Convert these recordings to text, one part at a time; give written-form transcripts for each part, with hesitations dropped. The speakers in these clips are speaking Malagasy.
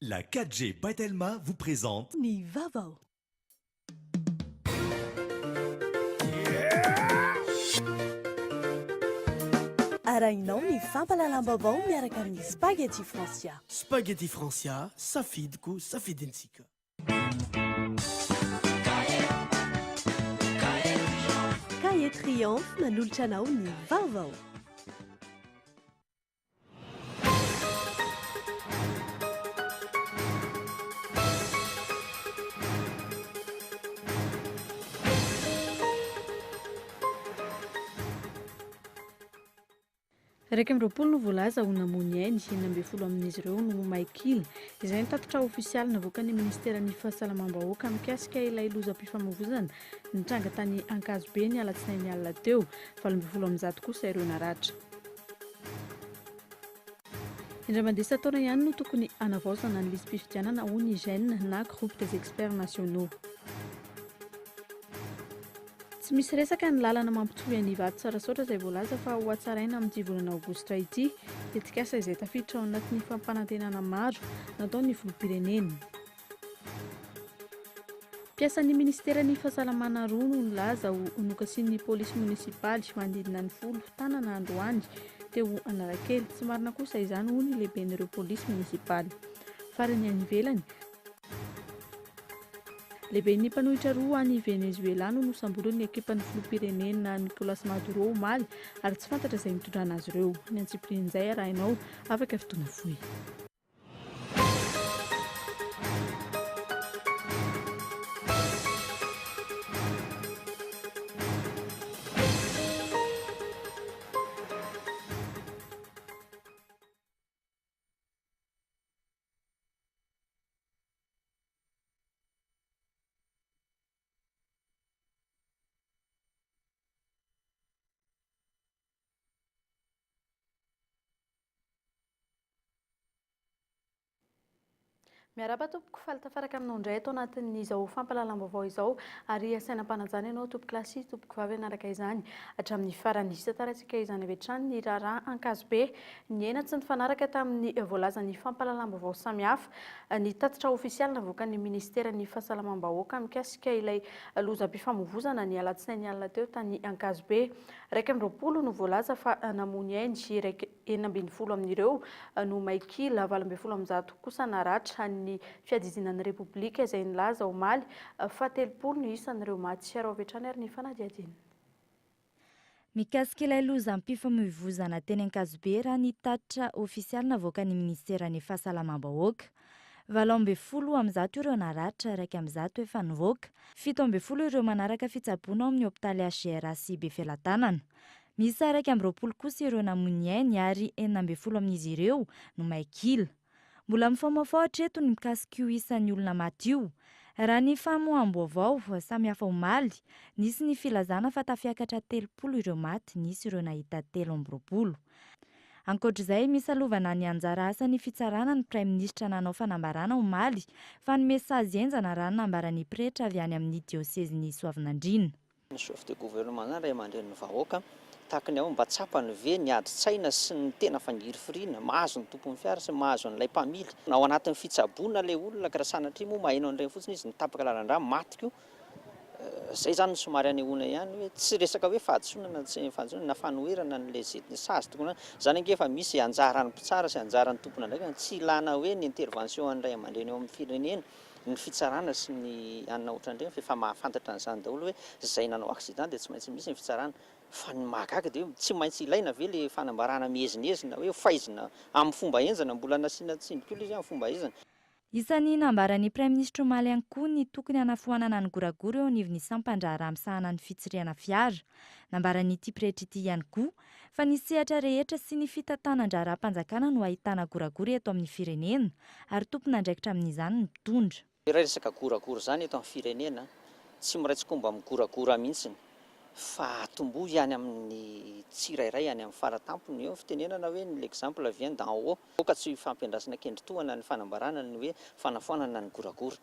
La 4G Batelma vous présente Ni Vaovao. Arahinao ny fampalalam-baovao miaraka amin'ny spaghetti Francia. Spaghetti Francia, safidiko safidintsika. Cahier Triomphe nanolotra anao ny Vaovao. Raika amby roapolo no voalaza ho namony ainy 20 amin'izy ireo no maikila izay nitatitra ofisialy navoaka ny ministeran'ny fahasalamam-bahoaka mikasika ilay lozam-pifamoivoizana nitranga tany Ankazobe ny alatsinainy alina teo 20 kosa ireo naratra. Indray mandeha taona ihany no tokony anavaozana ny lisam-pifidianana ho ny gène na groupe des experts nationaux. Tsy misy resaka ny lalana mampitohy anivady tsarasotra izay voalaza fa ho hatsaraina amin'ity volana aogositra ity tetikasa izay tafiditra ao anatin'ny fampanantenana maro nataon'ny filoham-pirenena. Piasan'ny ministeran'ny fahasalamana roa no nilaza ho nokasian'ny polisy munisipaly manodidina ny 10 tanana androany teo Analakely. Tsy marina kosa izany ho ny lehiben'ireo polisy munisipaly. Farany any ivelany, lehiben'ny mpanohitra roa any Venezuela no nosamborin'ny ekipan'ny filoham-pirenena Nicolas Maduro omaly ary tsy fantatra izay mitondrana azy ireo. Ny antsipirin'izay arahinao afaka fotoana fohy. Miaraba tompoko falitafaraka aminao indray atao anatin'izao fampalalam-baovao izao ary asainam-panajana ianao tompoko lasy tompoko vavy anaraka izany hatramin'ny farany isa taratsika izany avy hatrany ny raharaha Ankazobe ny ena tsy nifanaraka tamin'ny voalazan'ny fampalalam-baovao samihafa ny tatitra ofisialy navoaka ny ministeran'ny fahasalamam-bahoaka mikasika ilay lozam-pifamoivoizana ny alatsinainy alina teo tany Ankazobe. 20 no voalaza fa namony ainy 20 amin'ireo no maikila 20 kosa naratra ny fiadizinan'ny repoblika izay nilaza omaly fa 30 no isan'ireo maty sy avy hatrany ary ny fanadihadiana. Mikasika ilay lozam-pifamoivoizana teny Ankazobe raha ny tatitra ofisialy navoaka ny ministeran'ny fahasalamam-bahoaka. 20 amin'izany ireo naratra, 1 efa nivoaka, 17 ireo manaraka fitsaboana ao amin'ny hopitaly HGR sy Befilatanana. Misy 20 kosa ireo namony ainy ary 19 amin'izy ireo no maikila. Mbola mifaomafao hatreto ny mikasika io isan'ny olona maty io. Raha ny famoaham-baovao samihafa omaly, nisy ny filazana fa tafiakatra 30 ireo maty, nisy ireo nahita 13. Ankoatr'izay misalovana ny anjara asan'ny fitsarana ny praiminisitra nanao fanambarana omaly fa ny mesazy enjana raha nambaran'ny pretra avy any amin'ny diosezin'ny Soavinandriana. Ny chef de gouvernement ray aman-dren'ny vahoaka tahakany ao mba tsapany ve ny adi-tsaina sy ny tena fangirifiriana mahazo ny tompon'ny fiara sy mahazo n'ilay mpamily. Ao anatin'ny fitsaboana ilay olona ka raha sanatria moa maheno an'ireny fotsiny izy nitapaka lalandra matiko. Zay zany somary anehoana ihany hoe tsy resaka hoe fahadisoana tsy fahadisoana na fanoherana n'ilay zediny sazy tokony zany ange efa misy anjaran'ny mpitsara sy anjaran'ny tompona ndraika tsy ilana hoe ny intervention an'ray aman-dreny eo amin'ny firenena ny fitsarana sy ny anona ohatran'ireny fa efa mahafantatra an'izany daholo hoe zay nanao accident dia tsy maintsy misy ny fitsarana fa ny mahagaga dia tsy maintsy ilaina ve le fanambarana miezinezina hoe faizina amin'ny fomba enjana mbola nasiana tsindikolo izy amin'ny fomba ezana. Isan'ny nambaran'ny praiminisitra omaly ihany koa ny tokony hanafoanana ny goragory eo anivon'ny sampandrara misahana ny fitsiriana fiara. Nambaran'ity pretra ity ihany koa fa ny sehatra rehetra sy ny fitantanan-draram-panjakana no ahitana goragory eto amin'ny firenena ary tompon'andraikitra amin'izany ny mitondra. Raha resaka goragory zany eto amin'ny firenena tsy miraitsy-komba amin'ny goragora mihitsiny fa atombo ihany amin'ny tsirairay any amin'ny faratampony eo fitenenana hoe l'exemple vient d'en haut ka tsy fampiandrasana kendritohana ny fanambarana ny hoe fanafoanana ny goragora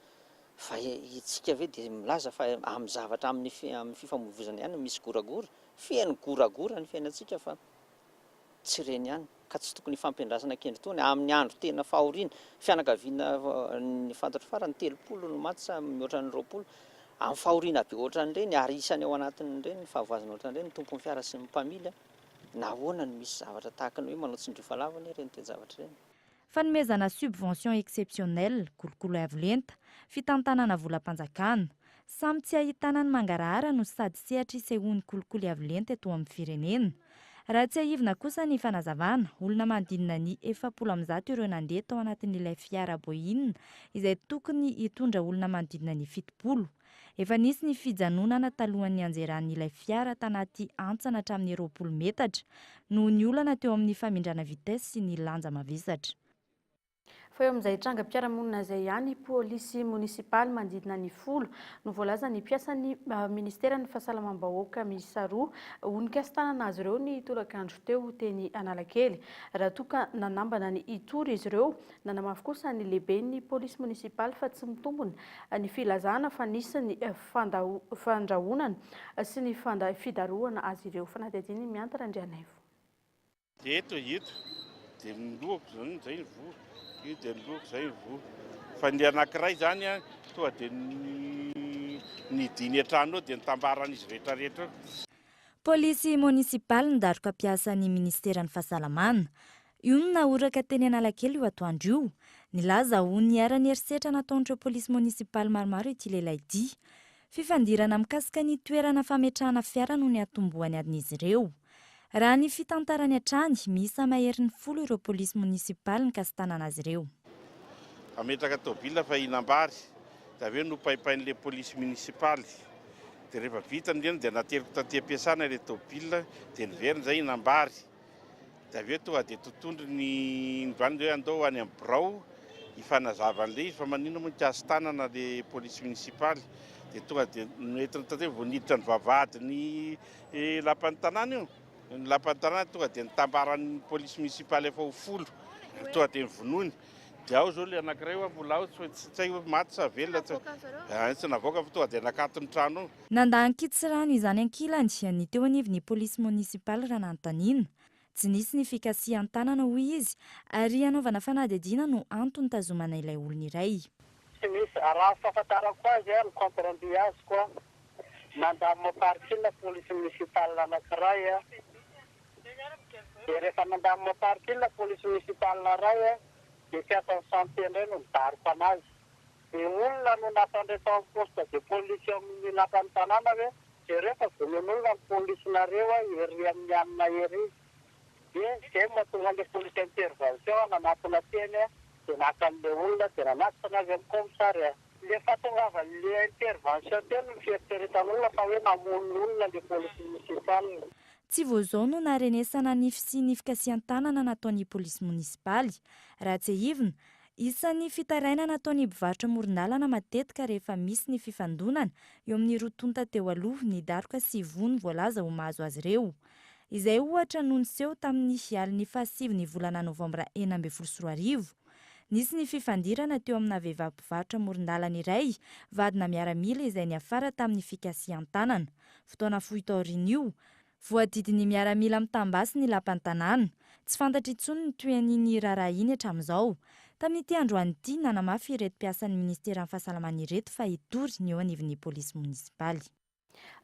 fa itsika ve dia milaza fa amin'ny zavatra amin'ny fifamoivoizana ihany misy goragora fiain'ny goragora ny fiainantsika fa tsy reny ihany ka tsy tokony fampiandrasana kendry tony amin'ny andro tena fahoriana fianakaviana ny fantatro farany 30 no maty sa mihoatra ny 20 amin'ny fahoriana be ohatran'ireny ary isany ao anatin'ireny ny fahavazana ohatran'ireny ny tompon'ny fiara sy ny mpamily nahoana no misy zavatra tahaka ny hoe manao tsindrifa lavana ireny toe-javatra ireny. Fanomezana subvention exceptionnelle, kolokolo avo lenta, fitantanana volam-panjakana, samy tsy ahitana ny mangarahara no sady sehatra isehoan'ny kolokolo avo lenta eto amin'ny firenena. Raha tsy ahivina kosa ny fanazavana, olona manodidina ny 700 ireo nandeha tao anatin'ilay fiara Boeing izay tokony hitondra olona manodidina ny 70. Efa nisy ny fijanonana talohan'ny anjeran'ilay fiara tanaty antsana hatramin'ny 20 metatra noho ny olana teo amin'ny famindrana vitesy sy ny lanja mavesatra. Fa eo amin'izay trangam-piarahamonina izay ihany polisy munisipaly manodidina ny 10 no voalaza ny mpiasan'ny ministeran'ny fahasalamam-bahoaka miisa 2 onikasa tanana azy ireo ny tolakandro teo teny Analakely. Raha toka nanambana ny itory izy ireo, nanamafy kosa ny lehiben'ny polisy munisipaly fa tsy mitombona ny filazana fa nisy ny fandrahonana sy ny fidaroana azy ireo. Fanadihadiana miantara Andrianaivo. Eto dia miloko zany zay voa. Io dia miloko zay voa. Fa ny anankiray zany toa dia ny diny an-trano dia nitambaran'izy rehetrarehetra. Polisy munisipaly nidaroka mpiasan'ny ministeran'ny fahasalamana. Io no naoraka teny Analakely io atoandro io. Nilaza ho ny arany herisetra nataon'ireo polisy munisipaly maromaro ity lehilahy ity. Fifandirana mikasika ny toerana fametrahana fiara no ny atombohany adin'izy ireo. Raha ny fitantarany hatrany, miisa maherin'ny 10 ireo polisy munisipaly nikasitanana azy ireo. Ametraka tôbila fa hinambary, da aveo no paipain'ilay polisy munisipaly. Dia rehefa vita ny dia nateriko taty am-piasana ilay tôbila, dia niveriny zay hinambary. Da aveo tonga dia totondry ny ndroany hoe andao any amin'ny birao hifanazavana fa manino moa nikasy tanana ilay polisy munisipaly. Dia tonga dia noentina taty voaniditra ny vavahady ny lapan'ny tanàna io. Ny lapan'ny tanàna tonga dia nitambaran'ny polisy munisipaly efa ho 10 tonga dia nivonoiny. Dia ao zao ilay anankiray mbola ao tsy hay maty sa velona tsy navoaka fa tonga dia nakatony trano. Nandahan-kitsy rano izany ankilany ny teo anivon'ny polisy munisipaly raha nanontaniana. Tsy nisy ny fikasihan-tanana hoy izy ary hanaovana fanadihadiana no antony tazomana ilay olona iray. Tsy misy raha fahafantarako azy ny compte-rendu azoko nandamina parkina polisy munisipaly anankiray dia rehefa nandamina parkina polisy munisipaly iray dia fiasan'ny santé indray no nidaroko anazy. Dia olona no nampandreto amin'ny poste de polisy amin'ny lapan'ny tanàna hoe dia rehefa vonoin'olona ny polisinareo ery amin'ny anina ery. Dia zay mahatonga ilay polisy intervention nanatona teny dia nakan'ilay olona dia nanatona azy amin'ny komisaria. Ilay fahatongavan'ilay intervention teny no fieritreretan'olona fa hoe namono olona ilay polisy munisipaly. Tsy voazao no narenesana ny sy ny fikasihan-tanana nataon'ny polisy munisipaly. Raha tsy ahivina, isan'ny fitaraina nataon'ny mpivarotra amoron-dalana matetika rehefa misy ny fifandonana eo amin'ny rotonta teo aloha ny daroka sy vono voalaza ho mahazo azy ireo. Izay ohatra no niseho tamin'ny aliny 7 volana novambra 2024. Nisy ny fifandirana teo amina vehivavy mpivarotra amoron-dalana iray vadina miaramila izay niafara tamin'ny fikasihan-tanana. Fotoana fohy taoriana io, voadidiny miaramila mitambasy ny lapan'ny tanàna. Tsy fantatra intsony ny toen'iny raharaha iny hatramin'izao. Tamin'ity androany ity nanamafy ireto mpiasan'ny ministeran'ny fahasalamana ireto fa hitory ny eo anivon'ny polisy munisipaly.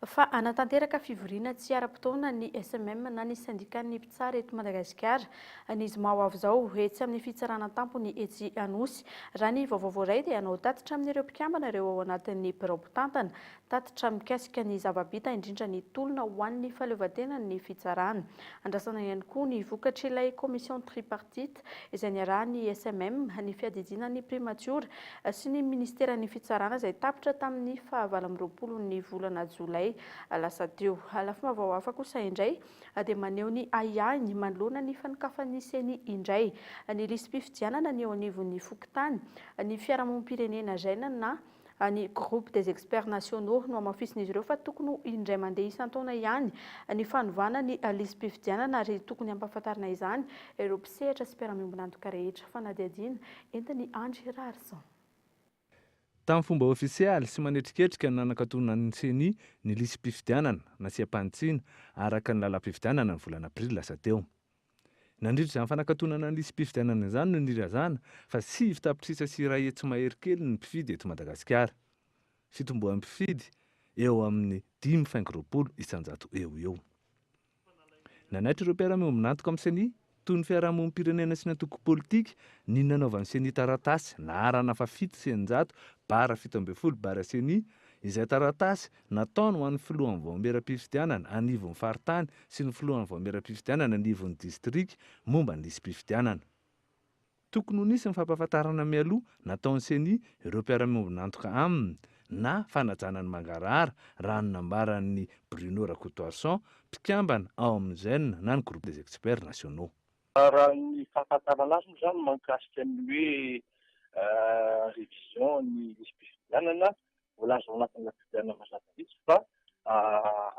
Fa anatanteraka fivoriana tsy ara-potoana ny SMM na ny syndikan'ny mpitsara eto Madagasikara n'izy Vaovao izao etsy amin'ny fitsarana tampony etsy Anosy. Raha ny vaovao voaray dia anao tatitra amin'ireo mpikambana ireo ao anatin'ny birao mpitantana, tatitra mikasika ny zava-bita indrindra ny tolona ho an'ny fahaleovantena ny fitsarana. Andrasana ihany koa ny vokatra ilay commission tripartite izay niarahan'ny SMM, ny fiadidiana ny primature sy ny ministeran'ny fitsarana izay tapitra tamin'ny 24 ny volana Jolay lasa teo. Lafy vaovao hafa kosa indray dia maneho ny aiahiny manoloana ny fanokafany seny indray ny lisam-pifidianana ny eo anivon'ny fokotany ny fiarahamonim-pirenena zaina na ny groupe des experts nationaux no amafisin'izy ireo fa tokony indray mandeha isan-taona ihany ny fanovana ny lisam-pifidianana ary tokony ampahafantarina izany ireo mpisehatra sy mpiara-miombonantoka rehetra. Fanadihadiana entiny Andry Rarson. Tamin'ny fomba ofisialy sy manetriketrika ny nanakatonana ny seni ny lisam-pifidianana nasiam-panitsiana araka ny lalam-pifidianana ny volana aprily lasa teo. Nandritra izany fanankatonana ny lisym-pifidianana izany no nirazana fa 7 tapitrisa sy iray hetsy mahery kely ny mpifidy eto Madagasikara. Fitomboan'ny mpifidy eo amin'ny 5,20 isan-jato eo. Nanaitra ireo mpiara-miomby nantoka amin'ny CENI toy ny fiarahamonim-pirenena sy ny antoko politika ny nanaovan'ny CENI taratasy naharana fa 700/17/CENI izay taratasy nataony ho an'ny filohan'ny vaomeram-pifidianana anivon'ny faritany sy ny filohan'ny vaomeram-pifidianana anivon'ny distrika momba ny lisym-pifidianana. Tokony ho nisy ny fampahafantarana mialoha nataon'ny CENI ireo mpiara-miomby nantoka aminy na fanajana ny mangarahara raha ny nambaran'ny Bruno Rakotoarson mpikambana ao amin'ny GEN na ny groupe des experts nationaux. Raha ny fahafantarana azy moa zany mahakasika ny hoe révision ny lisym-pifidianana mbola azo anatin'ny fifidianana mazava mihitsy fa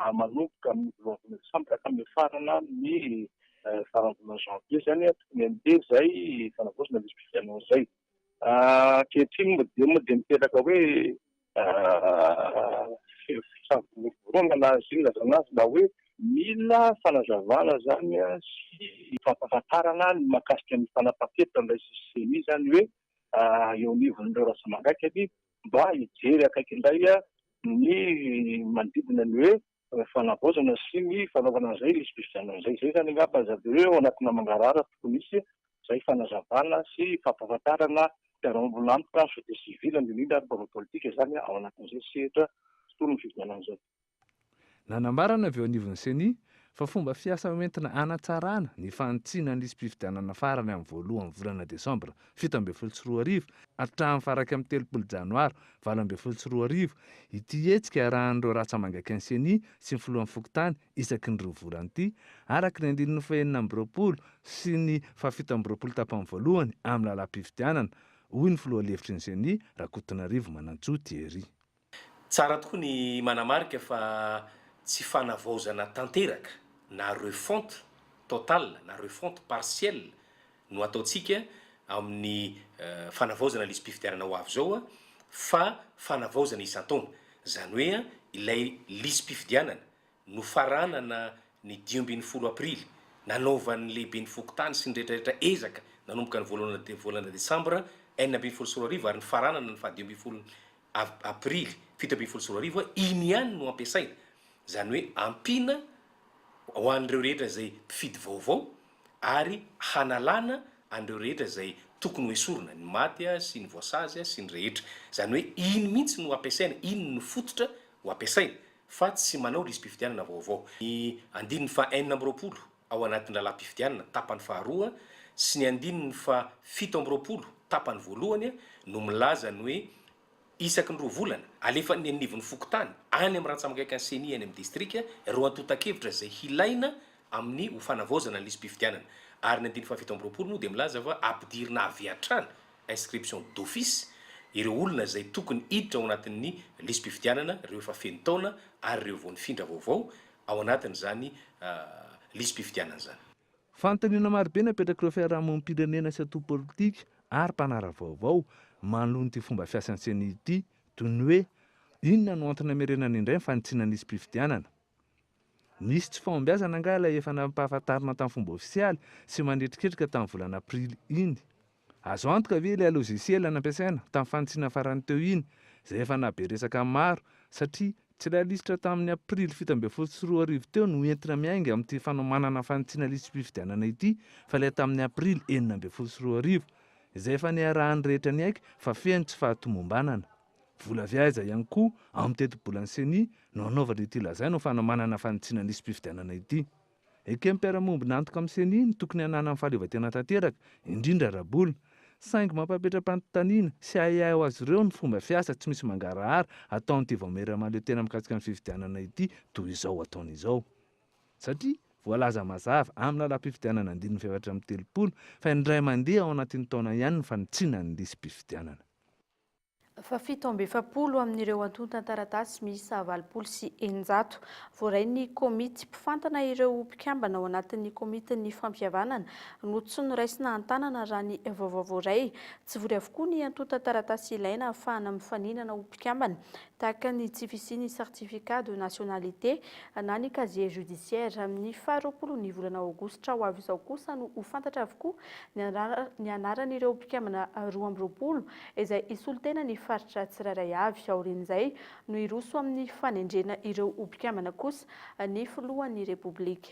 amanomboka amin'ny voalohan'ny Desambra ka amin'ny farana ny faran'ny volana janvier zany tokony andeha zay fanavaozana lisym-pifidianana zay. Ankehitriny moa dia miteraka hoe fisavorona na zay lazana azy na hoe mila fanazavana zany sy fampahafantarana ny mahakasika ny fanapaha-kevitra ilay CENI zany hoe eo anivon'ireo rasa-mahagaikany mba hijery akaikindray ny manodidina ny hoe fanavaozana sy ny fanaovana an'izay lisym-pifidianana izay. Zay zany angamba mazava hoe ao anatina mangarahara tokony misy izay fanazavana sy fampahafantarana mpiara-miomby nantoka société civile indrindra ary mpanao politika zany ao anatin'izay sehatra toy ny fifidianana izay. Nanambarana avy eo anivon'ny CENI fa fomba fiasa entina hanatsarana ny fanitsina ny lisym-pifidianana farany amin'ny voalohan'ny volana Desambra 17/20 hatramin'ny faraka amin'ny 30 Janoary 20/20 ity hetsika arahan'ireo ratsa-mangaiky ny CENI sy ny filohan'ny fokontany isaky ny 2 volana ity araka ny andininy fahenina amby 20 sy ny fahafito amby 20 tapany voalohany amin'ny lalam-pifidianana hoy ny filoha lefitry ny CENI Rakotonarivo Manantsoa Thierry. Tsara tokoa ny manamarika fa tsy fanavaozana tanteraka na refonte totale na refonte partielle no ataontsika amin'ny fanavaozana lisym-pifidianana ho avy zao fa fanavaozana isan-taona. Zany hoe ilay lisym-pifidianana no faranana ny 10 aprily nanaovan'ny lehibe ny fokontany sy ny rehetrarehetra ezaka nanomboka ny volana Desambra 2024 ary ny faranana ny 10 aprily 2024 iny ihany no ampiasaina. Zany hoe ampina ho an'ireo rehetra izay mpifidy vaovao ary hanalana an'ireo rehetra izay tokony ho esorina ny maty sy ny voasazy sy ny rehetra. Zany hoe iny mihitsy no ampiasaina, iny no fototra ho ampiasaina fa tsy manao lisym-pifidianana vaovao. Ny 9/20 ao anatin'ny lalam-pifidianana tapany faharoa sy ny 7/20 tapany voalohany no milaza ny hoe isaky ny 2 volana alefa ny anivon'ny fokontany any amin'ny ratsa-mangaiky ny CENI any amin'ny distrika ireo antota-kevitra izay hilaina amin'ny ho fanavaozana ny lisym-pifidianana. Ary ny 7/20 moa dia milaza fa ampidirina avy hatrany inscription d'office ireo olona izay tokony hiditra ao anatin'ny lisym-pifidianana ireo efa feno taona ary ireo vao nifindra vaovao ao anatin'izany lisym-pifidianana zany. Fanontaniana marobe napetraka ireo fiarahamonim-pirenena sy atao politika ary mpanara vaovao manoloana ity fomba fiasan'ny CENI ity toy ny hoe inona no antony hamerenana indray ny fanitsina ny lisym-pifidianana. Nisy tsy fahombiazana angaha ilay efa nampahafantarana tamin'ny fomba ofisialy sy mandritriketrika tamin'ny volana aprily iny. Azo antoka ve ilay logisiela nampiasaina tamin'ny fanitsiana farany teo iny izay efa nabe resaka maro satria tsy ilay lisitra tamin'ny aprily 7/20 teo no entina miainga amin'ity fanomanana fanitsiana lisym-pifidianana ity fa ilay tamin'ny aprily 9/20 izay efa niarahan'ny rehetra ny aiky fa feno tsy fahatomombanana. Vola viaiza ihany koa amin'ny teti-bolan'ny CENI no anaovana ity lazaina ho fanomanana fanitsiana lisym-pifidianana ity. Ekeny mpiara-miomby nantoka amin'ny CENI ny tokony hanana amin'ny fahaleovantena tanteraka indrindra rabolina saingy mampampetra-panontaniana sy hahiahy ho azy ireo ny fomba fiasa tsy misy mangarahara ataon'ity vaomera-mahaleo-tena mikasika ny fifidianana ity toy izao ataon'izao. Satria voalaza mazava amin'ny lalam-pifidianana 9/30 fa indray mandeha ao anatin'ny taona ihany ny fanitsiana ny lisym-pifidianana. Fa 7 amin'ireo antonta taratasy misy 800 voaray ny komity mpifantana ireo mpikambana ao anatin'ny komitin'ny fampihavanana no tsy noraisina an-tanana raha ny vaovao voaray. Tsy vory avokoa ny antonta taratasy ilaina ahafahana mifaninana ho mpikambana tahaka ny tsy fisian'ny certificat de nationalité na ny casier judiciaire. Amin'ny 20 volana aogositra ho avy izao kosa no ho fantatra avokoa ny anaran'ireo mpikambana 12 izay isolitena ny faritra tsiraray avy. Aorian'izay no iroso amin'ny fanendrena ireo mpikambana kosa ny filohan'ny repoblika.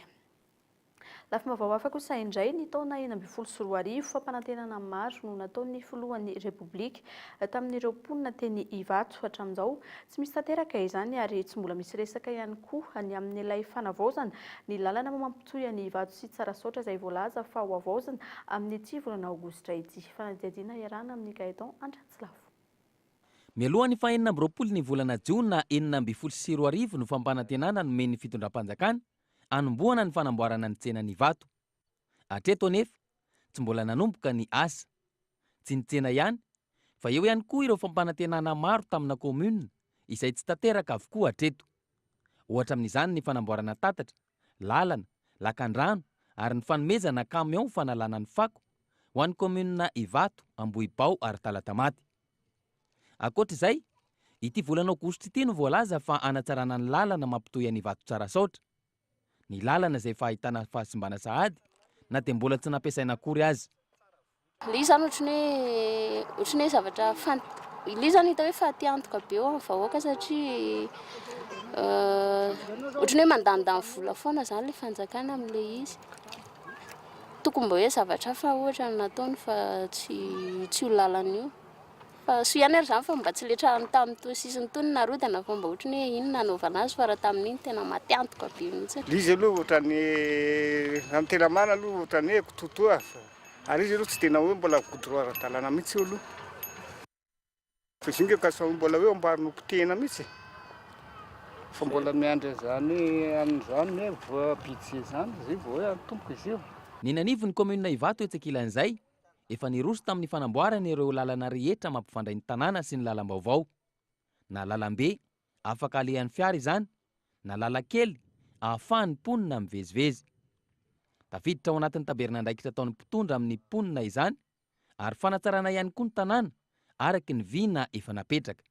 Lafima vaoafa kosa indray ny taona 2024 fampanantenana maro no nataon'ny filohan'ny repoblika tamin'ireo mponina teny Ivato. Hatramin'izao tsy misy tanteraka izany ary tsy mbola misy resaka ihany koa ny amin'ilay fanavaozana ny lalana mampitohy ny Ivato sy Tsarasoatra izay voalaza fa ho avaozana amin'ny 10 volana aogositra ity. Fanadihadiana iarahana amin'ny Gaeton Andratsilavo. Mialohan'ny 24 volana Jiona 2024 no fampanantenana nomen'ny fitondram-panjakana anombohana ny fanamboarana ny tsenan'ny Ivato. Hatreto anefa tsy mbola nanomboka ny asa. Tsy ny tsena ihany fa eo ihany koa ireo fampanantenana maro tamina komuna izay tsy tanteraka avokoa hatreto. Ohatra amin'izany ny fanamboarana tatatra, lalana, lakan-drano ary ny fanomezana kamion fanalana ny fako ho an'ny komuna Ivato, Ambohibao ary Talatamaty. Ankoatr'izay, ity volana aogositra ity no voalaza fa anatsarana ny lalana mampitohy an'i Ivato Tsarasoatra. Ny lalana izay fahitana fahasimbana sahady na dia mbola tsy nampiasaina akory azy. Ilay izany ohatran'ny hoe zavatra ilay izany hita hoe fahatiantoka be eo amin'ny vahoaka satria ohatran'ny hoe mandanindany vola foana izany ilay fanjakana amin'ilay izy. Tokony mba hoe zavatra fa ohatra ny nataony fa tsy ho lalana io. Fa sy ihany ary izany fa mba tsy letrahany tamin'ny sisiny tony narodana fa mba ohatran'ny hoe iny nanaovana azy fa raha tamin'iny tena matiantoka be mihitsy. Izy aloha ohatran'ny amin'ny tena marina aloha ohatran'ny hoe kototoa ary izy aloha tsy tena hoe mbola godroa ara-dalàna mihitsy io aloha. Fa izy ka sao mbola hoe ambarino potehina mihitsy. Fa mbola miandry izany amin'izany hoe voabitsy izany zay vao hoe antomboka izy io. Ny nanivon'ny komuna Ivato etsakilan'izay efa niroso tamin'ny fanamboarana ireo lalana rehetra mampifandray ny tanàna sy ny lalam-baovao. Na lalam-be afaka alehan'ny fiara izany, na lalan-kely ahafahan'ny mponina mivezivezy. Tafiditra ao anatin'ny tabernan-draikitra ataon'ny mpitondra amin'ny mponina izany ary fanatsarana ihany koa ny tanàna araky ny vina efa napetraka.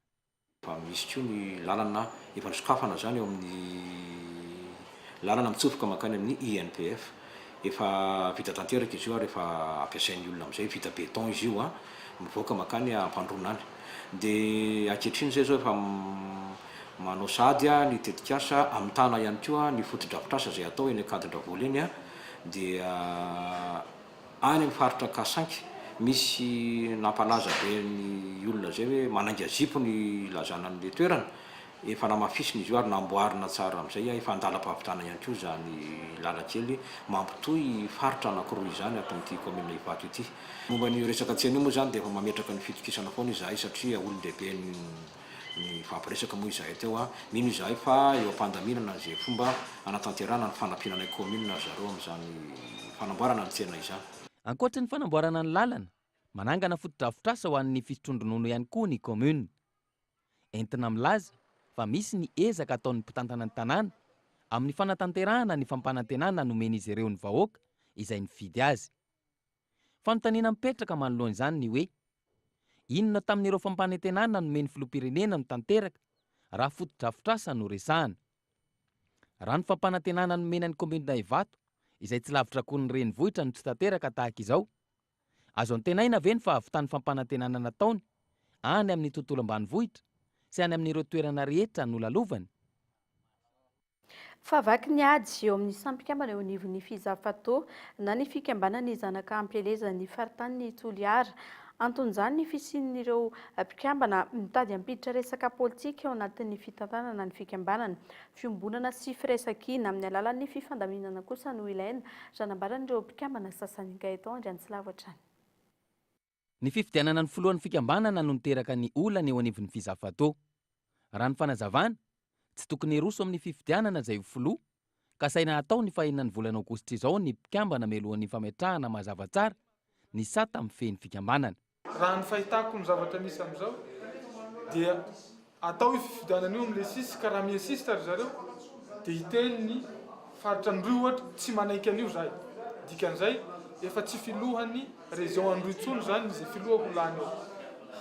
Fa misy koa ny lalana efa nisokafana zany eo amin'ny lalana mitsofoka makany amin'ny INPF. Efa vita tanteraka izy io ary efa ampiasain'ny olona amin'izay vita béton izy io mivoaka makany ampandronany. Dia ankehitriny zay zao efa manao sady ny tetikasa amin'ny tana ihany koa ny foto-drafitrasa izay atao eny akadin-dravoly eny dia any amin'ny faritra Kasanky misy nampalaza be ny olona zay hoe manangy azipo ny lazana an'ilay toerana. Efa namafisina izy io ary namboarina tsara amin'izay efa andalam-pahavitana ihany koa izany lalan-kely mampitohy faritra anankiroa izany ato amin'ity komuna Ivato ity. Momba ny resaka tsena io moa izany dia efa mametraka ny fitokisana foana izahay satria olon-dehibe ny fampiresaka moa izahay teo mino izahay fa eo am-pandaminana izay fomba anatanterana ny fanampiana ny komuna zareo amin'izany fanamboarana ny tsena izany. Ankoatra ny fanamboarana ny lalana, manangana foto-drafitrasa ho an'ny fisotron-dronono ihany koa ny komuna. Entina milaza fa misy ny ezaka ataon'ny mpitantana ny tanàna amin'ny fanatanterahana ny fampanantenana nomen'izy ireo ny vahoaka izay nifidy azy. Fanontaniana mipetraka manoloana izany ny hoe inona tamin'ireo fampanantenana nomeny filoham-pirenena no tanteraka raha foto-drafitrasa no resahana. Raha ny fampanantenana nomena ny komuna Ivato izay tsy lavitra koa ny renivohitra no tsy tanteraka tahaka izao, azo antenaina ve ny fahavitan'ny fampanantenana nataony any amin'ny tontolo ambanivohitra sy any amin'ireo toerana rehetra no lalovany. Fa vaky ny ady eo amin'ny sampikambana eo anivon'ny Fizafatao na ny fikambanan'ny zanaka ampelezan'ny faritany Toliara. Anton'izany ny fisian'ireo mpikambana mitady hampiditra resaka politika eo anatin'ny fitantanana ny fikambanana. Fiombonana sy firaisan-kina amin'ny alalan'ny fifandaminana kosa no ilaina ranambaran'ireo mpikambana sasany Gaeton Andratsilavo hatrany. Ny fifidianana ny filohan'ny fikambanana no niteraka ny olana eo anivon'ny Fizafatao. Raha ny fanazavana, tsy tokony hiroso amin'ny fifidianana izay filoha ka saina atao ny fahaenina volana aogositra izao ny mpikambana mialohan'ny fametrahana mazava tsara ny sata amin'ny fehny fikambanana. Raha ny fahitako ny zavatra nisy amin'izao dia atao io fifidianana io amin'ilay sisy ka raha miasista ry zareo dia hiteniny faritra androy ohatra tsy manaiky an'io zahay dikan'izay efa tsy filohany région androitsolo zany izay filoha ho lany eo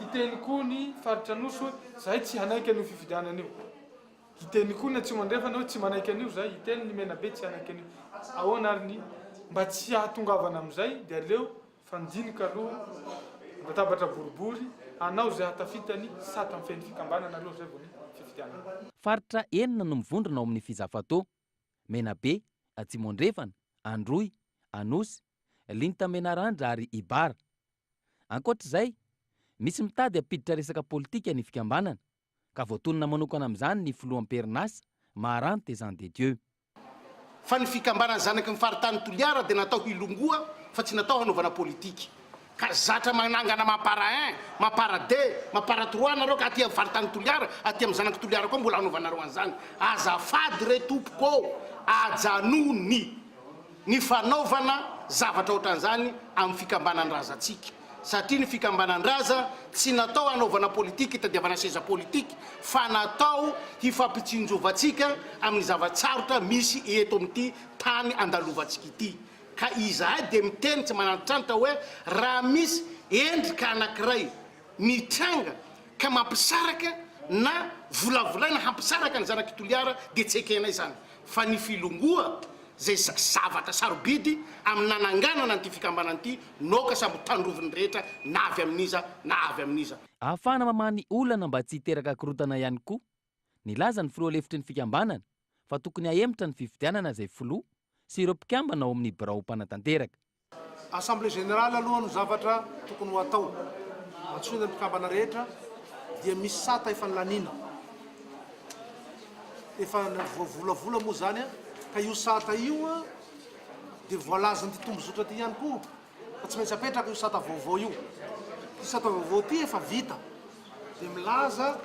hiteny koa ny faritra anosy hoe zahay tsy hanaiky an'io fifidianana io hiteny koa ny atsimo andrefana hoe tsy manaiky an'io zahay hiteny ny menabe tsy hanaiky an'io ahoana ary ny mba tsy hahatongavana amin'izay dia aleo fandinika aloha latabatra boribory anao zay hatafitany sata amin'ny feny fikambanana aloha zay vao ny fifidianana. Faritra enina no mivondrona ao amin'ny fizafatao: Menabe, Atsimondrefana, Androy, Anosy, Linta Menarandra ary Ibara. Ankoatr'izay, misy mitady hampiditra resaka politika ny fikambanana ka voatonona manokana amin'izany ny filoham-perinasa Maranty Jean de Dieu. Fa ny fikambanana zanaky ny faritany Toliara dia natao hilongoa fa tsy natao hanaovana politika. Ka zatra manangana mapara 1, mapara 2, mapara 3 nareo ka aty amin'ny faritany Toliara, aty amin'ny zanaky Toliara koa mbola hanaovanareo an'izany. Azafady re tompoko, ajanony ny fanaovana zavatra ohatran'izany amin'ny fikambanan-drazantsika. Satria ny fikambanan-draza tsy natao hanaovana politika hitadiavana seza politika fa natao hifampitsinjovantsika amin'ny zavatsarotra misy eto amin'ity tany andalovantsika ity. Ka izahay dia miteny tsy manatranitra hoe raha misy endrika anankiray mitranga ka mampisaraka na volavolaina hampisaraka ny zanaky Toliara dia tsy ekenay zany fa ny filongoa zay zavatra sarobidy amin'ny nananganana an'ity fikambanana ity noka samby tandroviny rehetra na avy amin'iza na avy amin'iza. Ahafahana mamany olana mba tsy hiteraka korotana ihany koa, nilaza ny filoha lefitry ny fikambanana fa tokony ahemitra ny fifidianana izay filoha sy ireo mpikambana ao amin'ny birao mpanatanteraka. Assemblée générale aloha no zavatra tokony ho atao antsoina ny mpikambana rehetra dia misy sata efa nylaniana efa voavola moa zany ka io sata io dia voalazany ty tombozotra ty ihany koa fa tsy maintsy apetraka io sata vaovao io. Ty sata vaovao ty efa vita dia milaza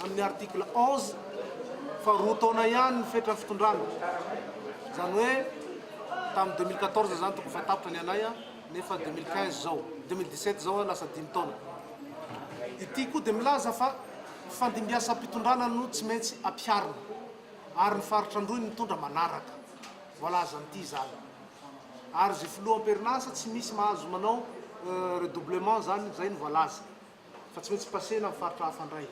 amin'ny article 11 fa 2 taona ihany ny fetra ny fitondrana. Zany hoe tamin'ny 2014 zany tokony fa tapitra ny anay nefa 2015 zao 2017 zao lasa 5 taona. Ity koa dia milaza fa fandimbiasa mpitondrana no tsy maintsy ampiarina ary ny faritra androy mitondra manaraka voalaza n'ity zany. Ary zay filoham-perinasa tsy misy mahazo manao redoublement zany zay ny voalaza fa tsy maintsy pasena amin'ny faritra hafa ndray.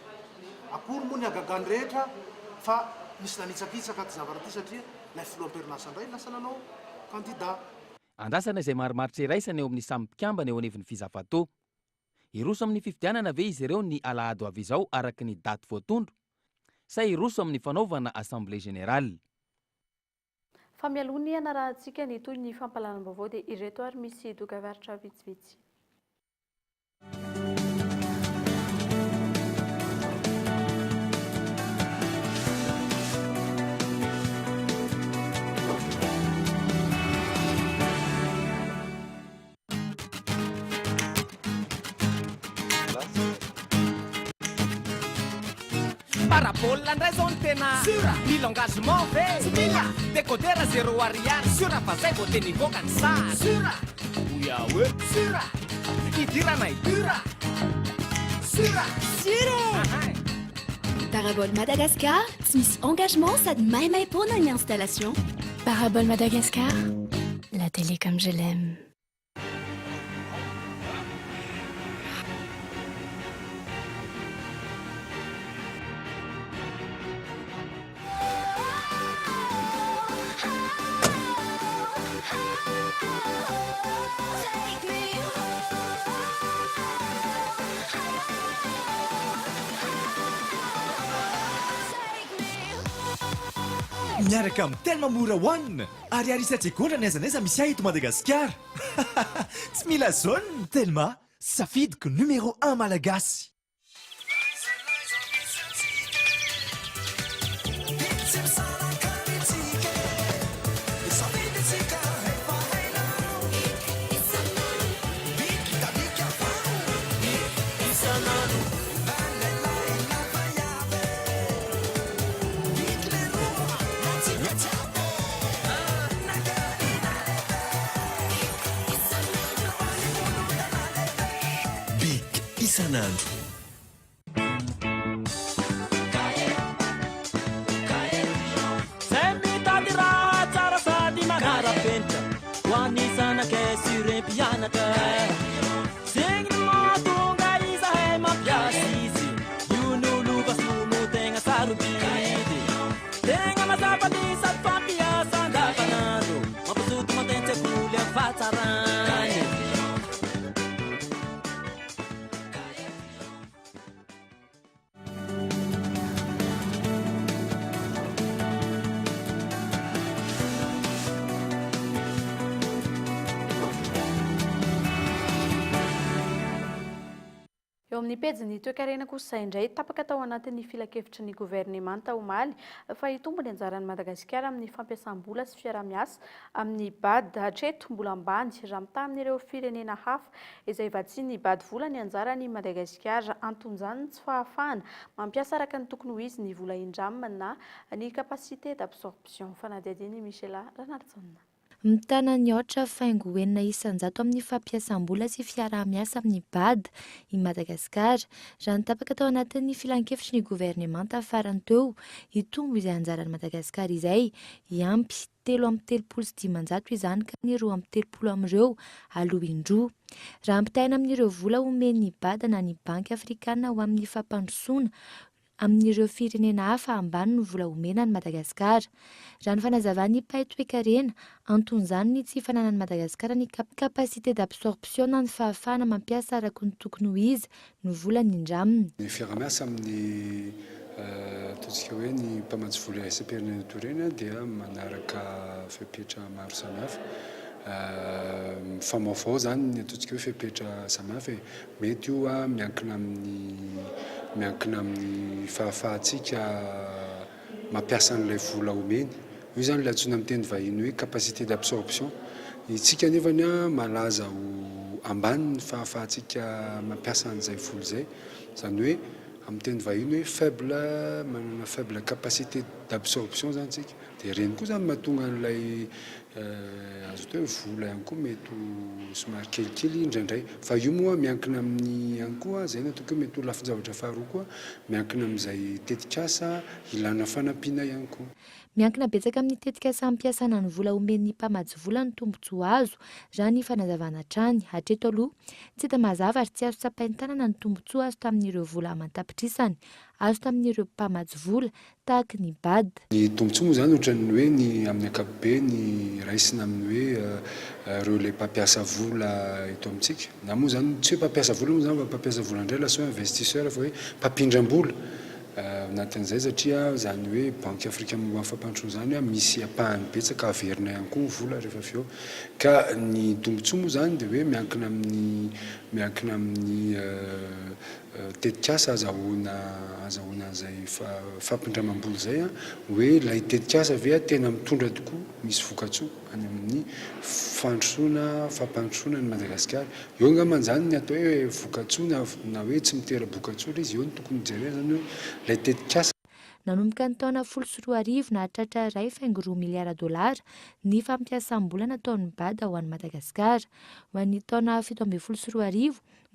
Akory moa ny agagany rehetra fa misy nanitsakitsaka ty zavatra ty satria ilay filoham-perinasa ndray lasa nanao kandida. Andrasana izay marimaritra iraisana eo amin'ny samy mpikambana eo anivon'ny fizafatao. Iroso amin'ny fifidianana ve izy ireo ny alahady ho avy izao araky ny daty voatondro sa iroso amin'ny fanaovana assemblée générale. Fa mialoha ny ianarahantsika ny toy ny fampalalam-baovao dia ireto ary misy dokam-barotra vitsivitsy. Parabole andray zao ny tena mila engagement ve mila décodera 0 ariary sura fa zay vao teny ivoaka ny sary sura oya oe sura idirana idira sura Parabole Madagascar, tsy misy engagement sady maimay pona ny installation. Parabole Madagascar, la télé comme je l'aime. Miaraka amin'ny Telma mora hoanina ary arisan-tsekoatra ny aiza misy ahy eto Madagasikara. Tsy mila zone Telma, safidiko numéro 1 malagasy. Isanandro. manaka zegny ny mahatonga izahay mampiasa izy io ny olo vasolo tegna sarobidy tegna mazava ny sady fampiasa andavanandro mampazoto matentsekoly amin'ny fahatsarany eo amin'ny pejy toekarena kosa izay indray tapaka tao anatin'ny filakevitry ny governemanta omaly fa hitombo ny anjaran'ny Madagasikara amin'ny fampiasam-bola sy fiaramiasa amin'ny bad hatreto mbola ambany raha mitaha amin'ireo firenena hafa izay vatsiany bad vola ny anjarany Madagasikara antonjany tsy fahafahana mampiasa araka ny tokony ho izy ny vola indramina na ny capacité d'absorption fanadihadiany Michela Ranaritsonina. Mitana ny ohatra faingo enina isan-jato amin'ny fampiasam-bola sy fiarah-miasa amin'ny bad i Madagasikara raha nitapaka tao anatin'ny filan-kevitry ny governemanta farany teo hitombo izay anjaran'ny Madagasikara izay iampy 3.3 izany ka ny 2.3 amin'ireo aloha indroa raha ampitaina amin'ireo vola omen'ny bad na ny banky afrikana ho amin'ny fampandrosoana amin'ireo firenena hafa ambany ny vola omenan'ny Madagasikara raha ny fanazavany pay toe-karena anton'izany ny tsy fananan'ny Madagasikara ny capacité d'absorption na ny fahafahana mampiasa araka ny tokony ho izy no vola ny indramina. Ny fiaramiasa amin'ny ataontsika hoe ny mpamatsy vola isan-pirenena torena dia manaraka fepetra maro samihafa famaofao zany ny ataontsika hoe fepetra samihafa mety io miankina amin'ny fahafahantsika mampiasa an'ilay vola omeny io zany ilay antsoina amin'ny teny vahiny hoe capacité d'absorption itsika anefany malaza ho ambany ny fahafahantsika mampiasa an'izay vola izay zany hoe amin'ny teny vahiny hoe manana faible capacité d'absorption zany tsika dia reny koa zany mahatonga an'ilay azo teo vola ihany koa mety somary kelikely indraindray fa io moa miankina amin'ny ihany koa zay natao hoe mety ho lafin-javatra faharoa koa miankina amin'izay tetikasa ilana fanampiana ihany koa. Miankina betsaka amin'ny tetikasa ampiasana ny vola omen'ny mpamatsy vola ny tombotsoa azo raha ny fanazavana hatrany hatreto aloha tsy hita mazava ary tsy azo tsapain-tanana ny tombotsoa azo tamin'ireo vola amantapitrisany azo tamin'ireo mpamatsy vola tahaka ny bad. Ny tombotsoa moa zany ohatran'ny hoe ny amin'ny ankapobeny ny raisina amin'ny hoe ireo ilay mpampiasa vola eto amintsika na moa zany tsy hoe mpampiasa vola moa zany fa mpampiasa vola indray lasa hoe investisseur fa hoe mpampindram-bola anatin'izay satria zany hoe banky afrika momba fampandrosoana zany misy apahany betsaka averina ihany koa vola rehefa avy eo ka ny tombotsoa moa zany dia hoe miankina amin'ny tetikasa azahoana zay fampindramam-bola zay hoe ilay tetikasa ve tena mitondra tokoa misy vokatsoa any amin'ny fampandrosoana ny Madagasikara eo angambany zany ny atao hoe vokatsoa na hoe tsy mitera vokatsoa izy eo ny tokony jerena zany hoe ilay tetikasa. Nanomboka ny taona 10 na hatratra $2 miliara ny fampiasam-bola nataon'ny bad ho an'ny Madagasikara. Ho an'ny taona 17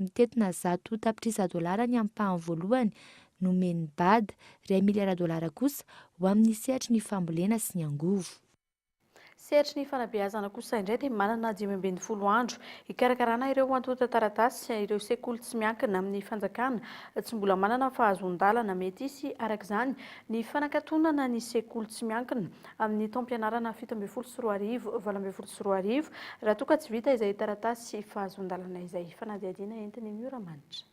mitetina $100 ny ampahany voalohany nomen'ny bad, $2 miliara kosa ho amin'ny sehatry ny fambolena sy ny angovo. Sehatry ny fanabeazana kosa indray dia manana 12 andro hikarakarana ireo antota taratasy ireo sekoly tsy miankina amin'ny fanjakana tsy mbola manana fahazon-dalana mety isy arak'izany ny fanakatonana ny sekoly tsy miankina amin'ny taom-pianarana 17 raha toa ka tsy vita izay taratasy fahazon-dalana izay fanadihadiana entiny mioramanitra.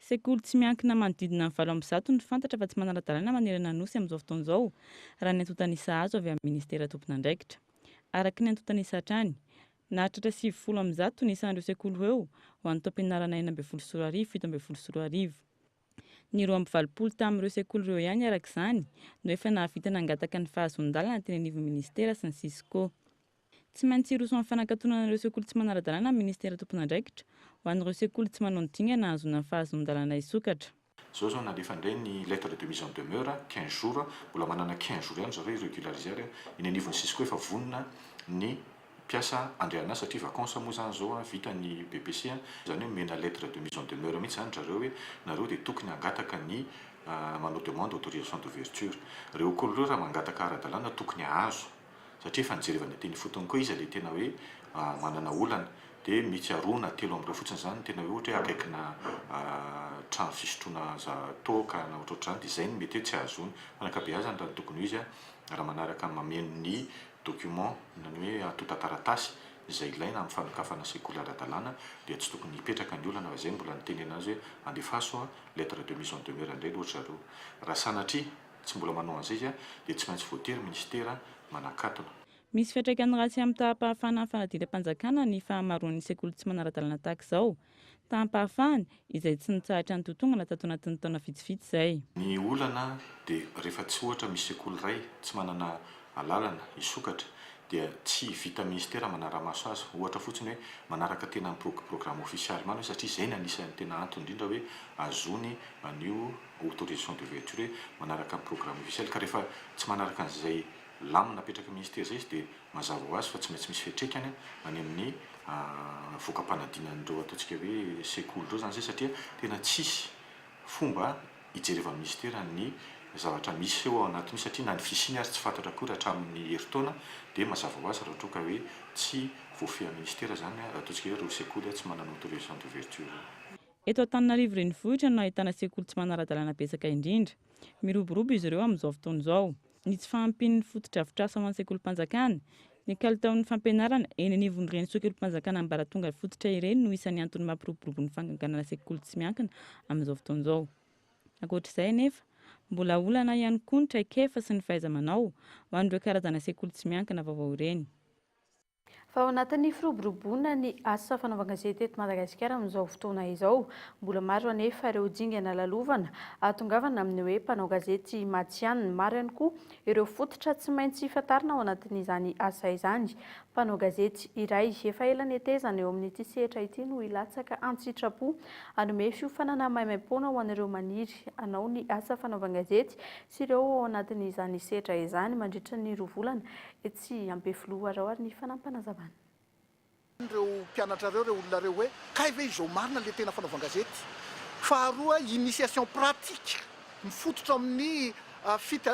Sekoly tsy miankina manodidina 7 ny fantatra fa tsy manara-dalàna manerana nosy amin'izao fotoan'izao raha ny antotanisa azo avy amin'ny ministera tompon'andraikitra. Araka ny antotanisa hatrany, nahatratra 70 ny isan'ireo sekoly eo ho an'ny taom-pianarana 12 Ny 20 tamin'ireo sekoly ireo ihany arak'izany no efa nahavita nangataka ny fahazon-dalana teny anivon'ny ministera sy ny Sisco. Tsy maintsy hiroso amin'ny fanakatonana ireo sekoly tsy manara-dalàna amin'ny ministera tompon'andraikitra ho an'ireo sekoly tsy manao ny dingana azona ny fahazon-dalàna isokatra. Zao zao nalefa indray ny lettre de mise en demeure 15 jours mbola manana 15 jours ihany zareo irégulariser iny anivon'ny Sisco efa vonona ny mpiasa andriana satria vacances moa zany zao vita ny BBC zany hoe mena lettre de mise en demeure mihitsy zany zareo hoe nareo dia tokony hangataka ny manao demande autorisation d'ouverture reo Kolo reo raha mangataka ara-dalàna tokony ahazo satria efa nijerevana teny fotony koa izy le tena hoe manana olana dia mitsy aroa na telo am'ireo fotsiny zany tena hoe ohatra hoe akaikina trano fisotroana toaka na ohatrohatr'izany dia izay no mety hoe tsy azony fa nakabeazany raha ny tokony ho izy raha manaraka mameno ny document nany hoe atotan-taratasy izay ilaina amin'ny fanokafana sekoly ara-dalàna dia tsy tokony hipetraka ny olana fa izay mbola nitenena azy hoe andefaso lettre de mise en demeure indray loatra zareo raha sanatria tsy mbola manao an'izay izy dia tsy maintsy voatery ministera manakatona. Misy fiantraikany ratsy amin'ny taham-pahafahana amin'ny fanadinam-panjakana ny fahamaroan'ny sekoly tsy manara-dalàna tahaka izao. Taham-pahafahana izay tsy nitsahatra ny tontongana tato anatin'ny taona vitsivitsy izay. Ny olana dia rehefa tsy ohatra misy sekoly iray tsy manana lalana hisokatra dia tsy vita ministera manara-maso azy ohatra fotsiny hoe manaraka tena amin'ny programme officialy mana satria izay ny anisan'ny tena antony indrindra hoe azony anio autorisation d'ouverture manaraka amin'ny programme officialy ka rehefa tsy manaraka an'izay lamina apetraka ministera zay izy dia mazava ho azy fa tsy maintsy misy fiatraikany any amin'ny voakam-panadinan'ireo ataontsika hoe sekoly ireo zany zay satria tena tsisy fomba hijerevana ministera ny zavatra misy eo ao anatin'io satria na ny fisiny azy tsy fantatra akory hatramin'ny herintaona dia mazava ho azy raha ohatra ka hoe tsy voafeha ministera zany ataontsika hoe ireo sekoly tsy manana autorisation d'ouverture. Eto Antananarivo renivohitra no ahitana sekoly tsy manara-dalàna betsaka indrindra. Miroborobo izy ireo amin'izao fotoana izao. Ny tsy fahampian'ny fototra-afitrasa ho an'ny sekolim-panjakana, ny kalitaon'ny fampianarana eny anivon'ireny sekolim-panjakana ambaratonga fototra ireny no isan'ny antony mampiroborobo ny fanganganana sekoly tsy miankina amin'izao fotoana izao. Ankoatr'izay nefa mbola olana ihany koa ny traikefa sy ny fahaiza-manao ho an'ireo karazana sekoly tsy miankina vaovao ireny. Fa ao anatin'ny firoboroboana ny asa fanaovan-gazety eto Madagasikara amin'izao fotoana izao, mbola maro anefa ireo dingana lalovana atongavana amin'ny hoe mpanao gazety matianina, maro ihany koa ireo fototra tsy maintsy fantarina ao anatin'izany asa izany. Mpanao gazety iray efa ela netezana eo amin'ity sehatra ity no hilatsaka an-tsitrapo hanome fiofanana maimaimpoana ho an'ireo maniry hanao ny asa fanaovan-gazety sy ireo ao anatin'izany sehatra izany mandritra ny roa volana etsy Ampefiloha rao ary ny fanampanazavana. Ireo mpianatra reo olona reo hoe kay ve izao marina le tena fanaovan-gazety. Faharoa initiation pratique mifototra amin'ny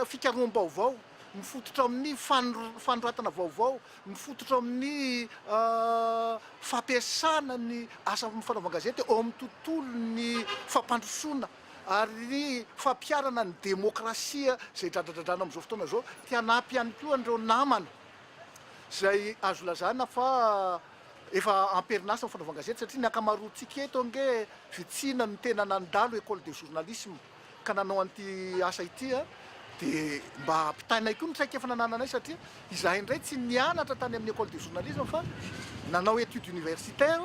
fikaroham-baovao, mifototra amin'ny fanoratana vaovao, mifototra amin'ny fampiasana ny asa fanaovan-gazety ao amin'ny tontolo ny fampandrosoana ary fampiarana ny demokrasia izay dradradradrana amin'izao fotoana izao. Tianampy ihany koa an'ireo namana izay azo lazana fa efa amperinasa ny fanaovan-gazety satria ny akamaroantsika eto ange vitsina ny tena nandalo école de journalisme ka nanao an'ity asa ity dia mba ampitainay koa ny traikefa nanananay satria izahay indray tsy nianatra tany amin'ny école de journalisme fa nanao étude universitaire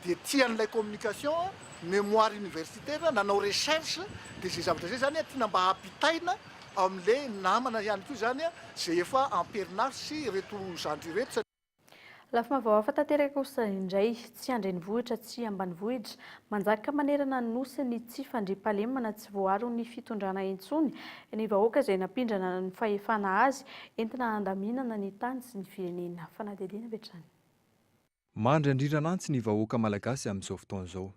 dia tian'ilay communication mémoire universitaire nanao recherche dia zay zavatra zay zany tiana mba ampitaina amin'ilay namana ihany koa zany zay efa amperinasa sy reto zandry reto. Lafima vaoafa tanteraka kosa indray tsy andrenivohitra tsy ambanivohitra manjaka manerana ny nosy tsy fandriam-pahalemana tsy voaro ny fitondrana intsony ny vahoaka izay nampindrana ny fahefana azy entina handaminana ny tany sy ny firenena. Fanadihadiana vetrany. Mandry andriranantsy ny vahoaka malagasy amin'izao fotoana izao.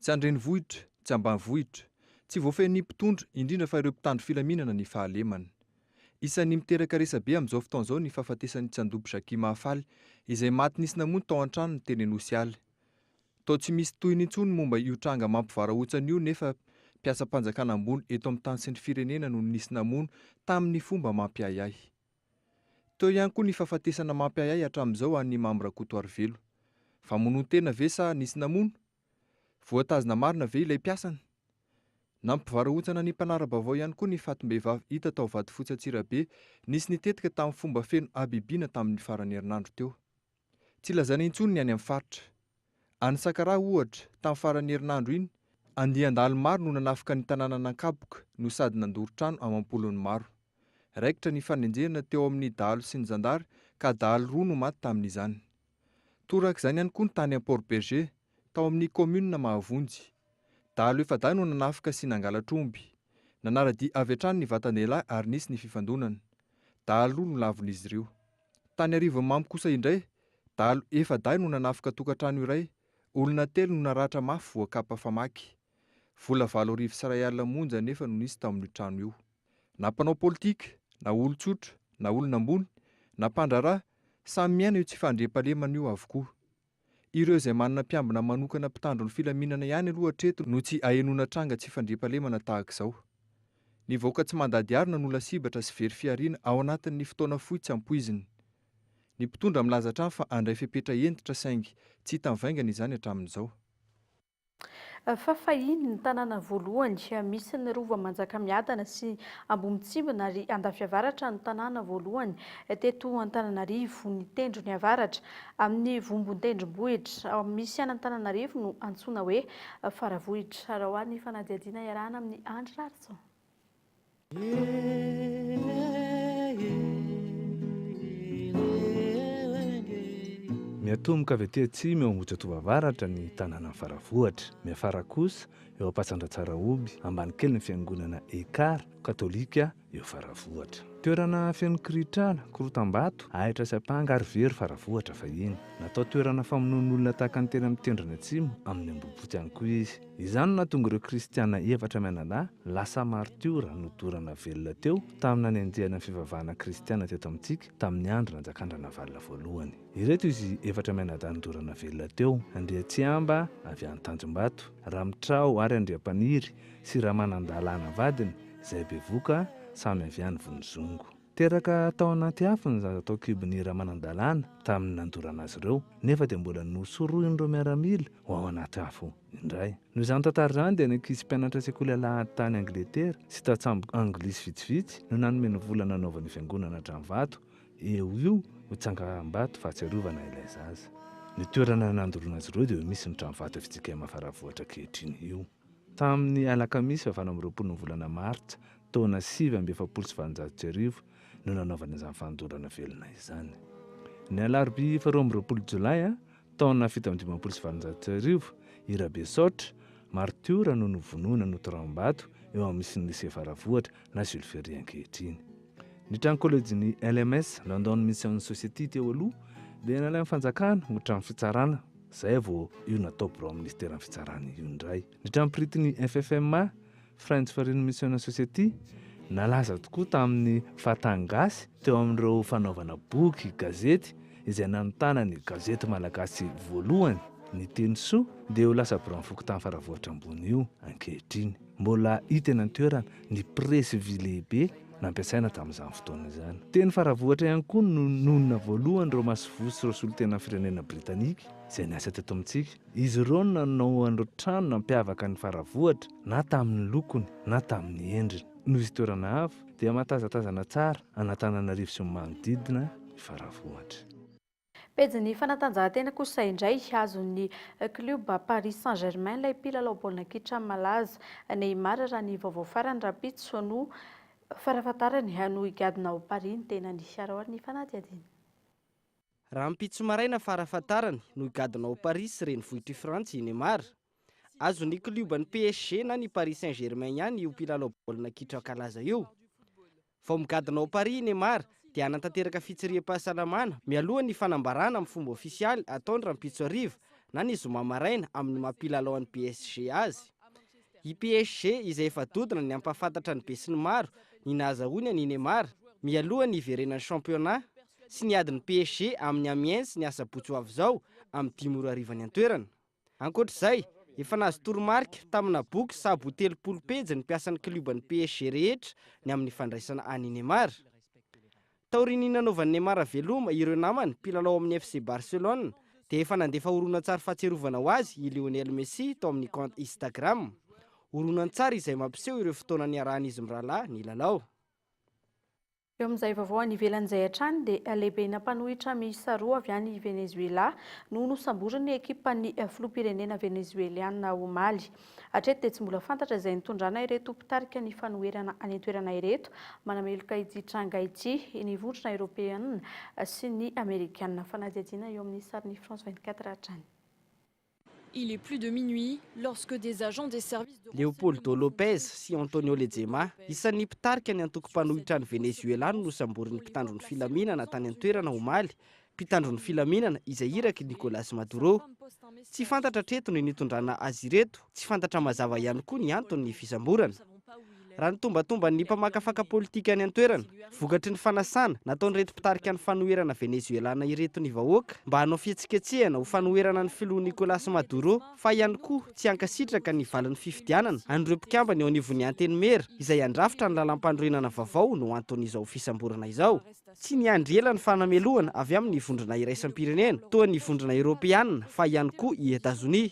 Tsy andrenivohitra, tsy ambanivohitra, tsy voafehin'ny mpitondra indrindra fa ireo mpitandro filaminana ny fahalemana. Isan'ny miteraka resabe amin'izao fotoana izao ny fahafatesan'ny Tsandobo Jackie Mahafaly izay maty nisy namono tao an-trano ny teny Anosialy. Tao tsy misy tohiny intsony momba io tranga mampivarahontsana io nefa mpiasam-panjakana ambony eto amin'ny tany sy ny firenena no nisy namono tamin'ny fomba mampiayay. Teo ihany koa ny fahafatesana mampiayay hatramin'izao an'ny Mamirakoto Arivelo. Famonoan-tena ve sa nisy namono? Voatazona marina ve ilay mpiasana? Nampivarahontsana ny mpanara-baovao ihany koa ny fatim-behivavy hita tao Vatofotsy Atsirabe nisy nitetika tamin'ny fomba feno abibiana tamin'ny farany herinandro teo. Tsy lazana intsony ny any amin'ny faritra. Any Sakaraha ohatra tamin'ny farany herinandro iny, andian-dalo maro no nanafika ny tanàna Nankaboka no sady nandoro-trano amampolony maro. Raikitra ny fanenjehana teo amin'ny dahalo sy ny zandary ka dahalo roa no maty tamin'izany. Torak'izany ihany koa ny tany Port Berger tao amin'ny komuna Mahavonjy. Dahalo efa dahalo no nanafika sy nangala-tromby. Nanara-dia avy hatrany ny vatan-dehilahy ary nisy ny fifandonana. Dahalo roa no lavon'izy ireo. Tany Arivomamy kosa indray, dahalo efa dahalo no nanafika tokantrano iray, olona telo no naratra mafy voakapa famaky. Vola 7,000 sy 1 alina monja nefa no nisy tamin'io trano io. Na mpanao politika, na olon-tsotra, na olona ambony, na mpandraraha, samy miaina io tsy fandriam-pahalemana io avokoa. Ireo izay manana mpiambina manokana mpitandro ny filaminana ihany aloha hatreto no tsy ahenona tranga tsy fandriampahalemana tahaka izao. Ny vahoaka tsy mandady arina no lasibatra sy very fiariana ao anatin'ny fotoana fohy tsy ampoiziny. Ny mpitondra milaza hatrany fa andray fepetra entitra saingy tsy hita mivaingana izany hatramin'izao. Fa fahiny ny tanàna voalohany misy ny rova Manjakamiadana sy Ambomitsibona ary Andafiavaratra ny tanàna voalohany teto Antananarivo ny tendrony avaratra amin'ny vombon-tendrombohitra misy any Antananarivo no antsoina hoe Faravohitra. Raha ho any fanadihadiana iarahana amin'ny Andry Raritsoa. Miatomboka avy aty atsimo eo Ambohidratovavaratra ny tanàna Faravohatra, miafara kosa eo Ampasandratsaraoby, ambany kely ny fiangonana Ekara Katolika eo Faravohatra. Toerana feno kiritrana, korotam-bato, ahitra sy apanga ary very Faravohatra fahiny. Natao toerana famonoan'olona tahaka ny tena mitendrina atsimo amin'ny Ambohipo ihany koa izy. Izany no nahatonga ireo kristiana efatra mianadahy lasa martiora nodorana velona teo tamina ny andiana fivavahana kristiana teto amintsika tamin'ny andro nanjakandrina valina voalohany. Ireto izy efatra mianadahy nodorana velona teo: Andriatsiamba avy any Tanjombato, Ramitrao ary Andriampaniry sy Ramanandalana vadiny izay bevoka samy avy any Vonizongo. Teraka tao anaty afo ny zaza tao kibon'ny Ramanandalana tamin'ny nandorana azy ireo, nefa dia mbola nosorohin'ireo miaramila ho ao anaty afo indray. Noho izany tantara izany dia ny ankizy mpianatra sekoly alahantany Angletera sy tatsambo anglisy vitsivitsy no nanome ny vola nanaovany fiangonana Tranvato eo io ho tsangam-bato fahatsiarovana ilay zaza. Ny toerana nandorana azy ireo dia misy ny Tranvato Fitsikema Faravohatra ankehitriny io. Tamin'ny alakamisy 20 ny volana Martsa taona 2017 no nanaovana izany fanodorana velona izany. Ny alarobia 20 Jolay taona 17 Irabesaotra martiora no novonoina no Tranvato eo amin'ny misy ny lycée Faravohatra na Jules Ferry ankehitriny. Ny trano kolejin'ny LMS London Mission Society teo aloha dia nalainy fanjakana ho trano fitsarana, izay vao io natao birao ministera fitsarana io indray. Ny trano pritin'ny FFMA French Foreign Mission Society nalaza tokoa tamin'ny fahatangasy teo amin'ireo fanaovana boky gazety izay nanontana ny gazety malagasy voalohany ny teny soa dia ho lasa birao fokotany Faravohatra ambony io ankehitriny. Mbola hita eny an-toerana ny presy vy lehibe nampiasaina tamin'izany fotoana izany. Teny Faravohatra ihany koa no nonona voalohany ireo masovosy ireo solon-tena firenena Britanika izay niasa teto amintsika. Izy ireo no nanao an'ireo trano nampiavaka ny Faravohatra na tamin'ny lokony na tamin'ny endriny. Noho izy toerana avo dia matazatazana tsara Antananarivo sy ny manodidina ny Faravohatra. Pejin'ny fanatanjahantena kosa indray azon'ny club Paris Saint-Germain ilay mpilalao baolina kitra malaza Neymar raha ny vaovao farany rapitso no farafatarany no higadina ao Paris ny tena ny araoary ny fanadihadiana. Raha mpitso maraina farafatarany no higadina ao Paris reny vohitra Frantsy Neymar. Azon'ny klubany PSG na ny Paris Saint-Germain ihany io mpilalao baolina kitra kalaza io. Vao migadina ao Paris Neymar dia anatanteraka fitsiriam-pahasalamana mialoha ny fanambarana amin'ny fomba ofisialy ataony rampitso ariva na ny zoma maraina amin'ny mampilalao an'ny PSG azy. I PSG izay efa dodina ny ampahafantatra ny be sy ny maro ny nahazahoany any Neymar mialoha ny iverenan'ny championnat sy ny adiny PSG amin'ny Amiens ny asabotsy ho avy izao amin'ny 10 ny antoerana. Ankoatr'izay, efa nahazo toromarika tamina boky sabo 30 pejy ny mpiasan'ny klubany PSG rehetra ny amin'ny fandraisana any Neymar. Taoriny nanaovan'ny Neymar veloma ireo namany mpilalao amin'ny FC Barcelone dia efa nandefa horonan-tsary fahatsiarovana ho azy i Lionel Messi tao amin'ny compte Instagram. Horonan-tsary izay mampiseho ireo fotoana niarahan'izy mirahalahy ny lalao. Eo amin'izay vaovao any ivelan'izay hatrany dia lehibe nampanohitra miisa 2 avy any Venezuela no nosamboriny ekipan'ny filoham-pirenena venezueliana ho Mali. Hatreto dia tsy mbola fantatra izay nitondrana ireto mpitarika ny fanoherana any an-toerana ireto manameloka ity tranga ity ny votrona Europeana sy ny Amerikana. Fanadihadiana eo amin'ny sarin'ny France 24 hatrany. Il est plus de minuit lorsque des agents des services de Leopoldo Lopez sy Antonio Ledzema isan'ny mpitarika ny antoko-panohitra ny Venezuelano no samborin'ny mpitandron'ny filaminana tany an-toerana ho Mali, mpitandron'ny filaminana izay iraky Nicolas Maduro. Tsy fantatra treto ny nitondrana azy ireto, tsy fantatra mazava ihany koa ny antony ny fisamborana. raha ny tombatomba ny mpamakafaka politika any an-toerana vokatry ny fanasana nataony reto mpitarika ny fanoherana venezuelana ireto ny vahoaka mba hanao fihetsiketsehana ho fanoherana ny filoha Nicolas Maduro fa ihany koa tsy hankasitraka ny valin'ny fifidianana an'ireo mpikambana eo anivon'ny antenimera izay andrafitra ny lalam-pandroenana vaovao no anton'izao fisamborana izao. Tsy niandry ela ny fanamelohana avy amin'ny vondrona iraisam-pirenena toa ny vondrona Eoropeanina fa ihany koa i Etazonia.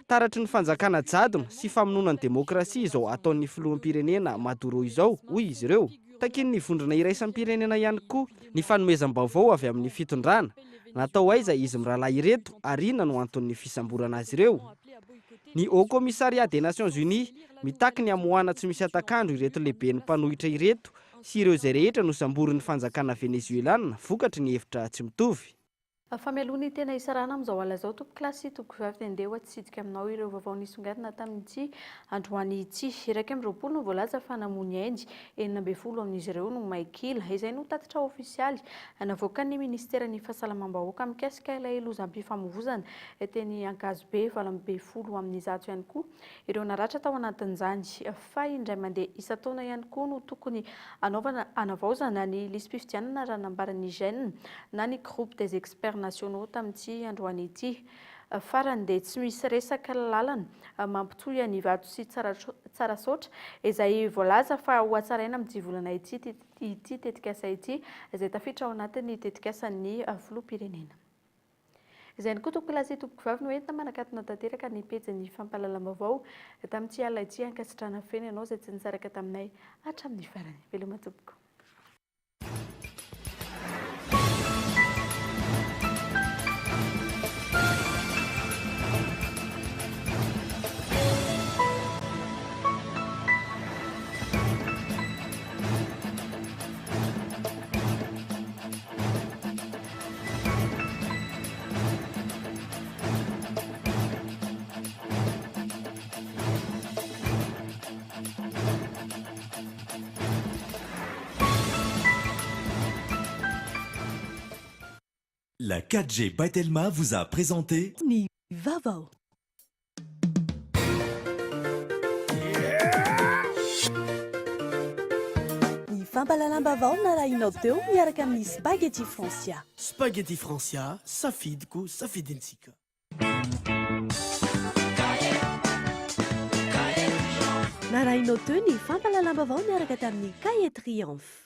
Taratry ny fanjakana jadona sy famonoana ny demokrasia izao ataon'ny filoham-pirenena Maduro izao hoy izy ireo. Takin'ny vondrona iraisam-pirenena ihany koa ny fanomezam-baovao avy amin'ny fitondrana. Natao aiza izy mirahalahy ireto ary inona no anton'ny fisamborana azy ireo. Ny Haut Commissariat des Nations Unies mitaky ny amoahana tsy misy atakandro ireto lehibe ny mpanohitra ireto sy ireo izay rehetra no samborin'ny fanjakana venezuelana vokatry ny hevitra tsy mitovy. Famelohany tena isarana amin'izao ala izao tompo-klasy tompo-vavy andeha atsidika aminao ireo vaovao nisongadina tamin'ity androany ity. Iraika amby roapolo no voalaza fa namony Inde 12 amin'izy ireo no maikila izay no tatitra ofisialy navoakan'ny ministeran'ny fahasalamam-bahoaka mikasika ilay lozam-pifamoivozana teny Ankazobe 20 amin'ny zato ihany koa ireo naratra tao anatin'izany fa indray mandeha isa-taona ihany koa no tokony anaovana anavaozana ny lisy mpifidianana raha nambaran'ny GEN na ny groupe des experts nationaux tamin'ity androany ity. Farany dia tsy misy resaka lalana mampitohy ny vato sy tsara saotra izay voalaza fa ho hatsaraina amin'ny volana ity tetikasa ity izay tafiditra ao anatin'ny tetikasan'ny filoham-pirenena. Izay koa tompo-klasy tompo-vavy no entina manakatona tanteraka ny pejy fampahalalam-baovao tamin'ity alina ity ankasitrana feno ianao izay tsy nisaraka taminay hatramin'ny farany. Veloma tompoko. La 4G by Telma vous a présenté Ni Vaovao. Ny fampahalalam-baovao narahinao teo miaraka amin'ny spaghetti Francia. Spaghetti Francia, safidiko, safidintsika. Narahinao teo ny fampahalalam-baovao miaraka tamin'ny Cahier Triomphe.